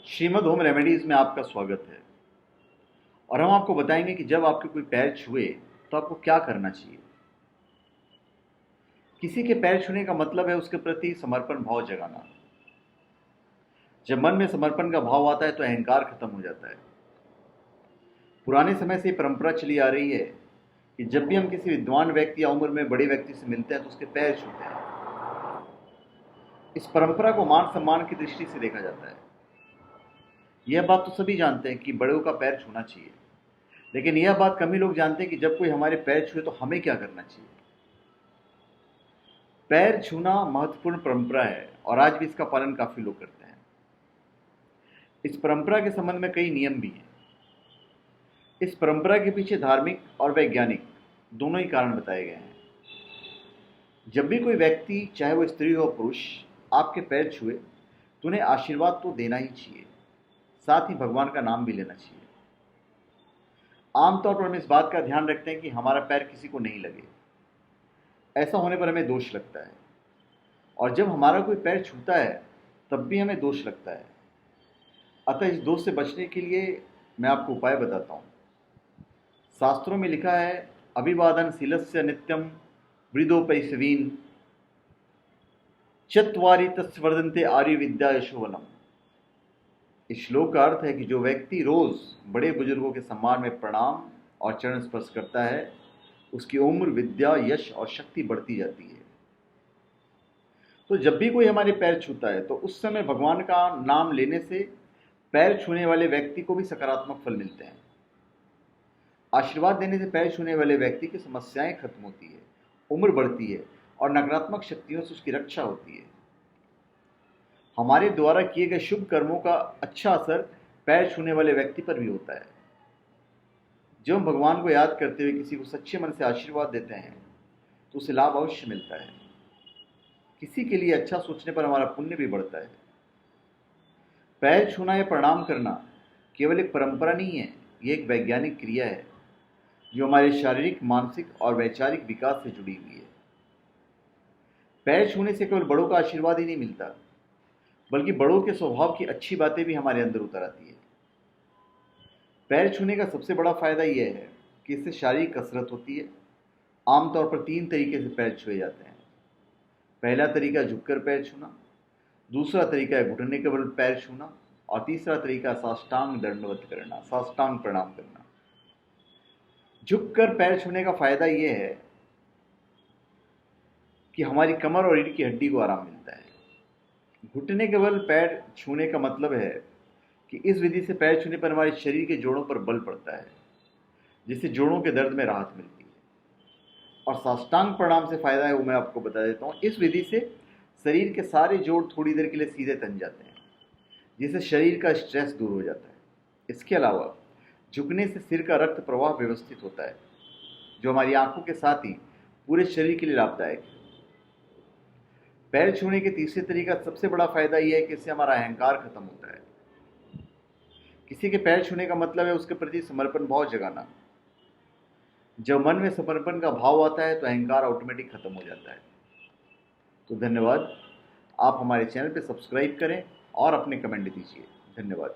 Shrimad home remedies में आपका स्वागत है। और हम आपको बताएंगे कि जब आपके कोई पैर छुए तो आपको क्या करना चाहिए। किसी के पैर छूने का मतलब है उसके प्रति समर्पण भाव जगाना। जब मन में समर्पण का भाव आता है तो अहंकार खत्म हो जाता है। पुराने समय से ये परंपरा चली आ रही है कि जब भी हम किसी विद्वान व्यक्ति या उम्र में बड़े व्यक्ति से मिलते हैं तो उसके पैर छूते हैं। इस परंपरा को मान सम्मान की दृष्टि से देखा जाता है। यह बात तो सभी जानते हैं कि बड़ों का पैर छूना चाहिए, लेकिन यह बात कम ही लोग जानते हैं कि जब कोई हमारे पैर छुए तो हमें क्या करना चाहिए। पैर छूना महत्वपूर्ण परंपरा है और आज भी इसका पालन काफी लोग करते हैं। इस परंपरा के संबंध में कई नियम भी हैं। इस परंपरा के पीछे धार्मिक और वैज्ञानिक दोनों ही कारण बताए गए हैं। जब भी कोई व्यक्ति, चाहे वो स्त्री हो पुरुष, आपके पैर छुए तो उन्हें आशीर्वाद तो देना ही चाहिए, साथ ही भगवान का नाम भी लेना चाहिए। आमतौर पर हम इस बात का ध्यान रखते हैं कि हमारा पैर किसी को नहीं लगे। ऐसा होने पर हमें दोष लगता है, और जब हमारा कोई पैर छूता है तब भी हमें दोष लगता है। अतः इस दोष से बचने के लिए मैं आपको उपाय बताता हूँ। शास्त्रों में लिखा है, अभिवादन शीलस्य नित्यम वृदोपैसवीन चत्वारि तस्वर्धन्ते आर्य विद्या यशोवनम। इस श्लोक का अर्थ है कि जो व्यक्ति रोज बड़े बुजुर्गों के सम्मान में प्रणाम और चरण स्पर्श करता है, उसकी उम्र, विद्या, यश और शक्ति बढ़ती जाती है। तो जब भी कोई हमारे पैर छूता है तो उस समय भगवान का नाम लेने से पैर छूने वाले व्यक्ति को भी सकारात्मक फल मिलते हैं। आशीर्वाद देने से पैर छूने वाले व्यक्ति की समस्याएं खत्म होती है, उम्र बढ़ती है और नकारात्मक शक्तियों से उसकी रक्षा होती है। हमारे द्वारा किए गए शुभ कर्मों का अच्छा असर पैर छूने वाले व्यक्ति पर भी होता है। जब हम भगवान को याद करते हुए किसी को सच्चे मन से आशीर्वाद देते हैं तो उसे लाभ अवश्य मिलता है। किसी के लिए अच्छा सोचने पर हमारा पुण्य भी बढ़ता है। पैर छूना या प्रणाम करना केवल एक परंपरा नहीं है, यह एक वैज्ञानिक क्रिया है जो हमारे शारीरिक, मानसिक और वैचारिक विकास से जुड़ी हुई है। पैर छूने से केवल बड़ों का आशीर्वाद ही नहीं मिलता, बल्कि बड़ों के स्वभाव की अच्छी बातें भी हमारे अंदर उतर आती है। पैर छूने का सबसे बड़ा फायदा यह है कि इससे शारीरिक कसरत होती है। आमतौर पर 3 तरीके से पैर छुए जाते हैं। पहला तरीका झुककर पैर छूना, दूसरा तरीका है घुटने के बल पैर छूना, और तीसरा तरीका साष्टांग दंडवत करना, साष्टांग प्रणाम करना। झुककर पैर छूने का फायदा यह है कि हमारी कमर और रीढ़ की हड्डी को आराम मिलता है। घुटने के बल पैर छूने का मतलब है कि इस विधि से पैर छूने पर हमारे शरीर के जोड़ों पर बल पड़ता है, जिससे जोड़ों के दर्द में राहत मिलती है। और साष्टांग प्रणाम से फायदा है वो मैं आपको बता देता हूँ। इस विधि से शरीर के सारे जोड़ थोड़ी देर के लिए सीधे तन जाते हैं, जिससे शरीर का स्ट्रेस दूर हो जाता है। इसके अलावा झुकने से सिर का रक्त प्रवाह व्यवस्थित होता है, जो हमारी आंखों के साथ ही पूरे शरीर के लिए लाभदायक है। पैर छूने के तीसरे तरीका सबसे बड़ा फायदा यह है कि इससे हमारा अहंकार खत्म होता है। किसी के पैर छूने का मतलब है उसके प्रति समर्पण भाव जगाना। जब मन में समर्पण का भाव आता है तो अहंकार ऑटोमेटिक खत्म हो जाता है। तो धन्यवाद। आप हमारे चैनल पे सब्सक्राइब करें और अपने कमेंट दीजिए। धन्यवाद।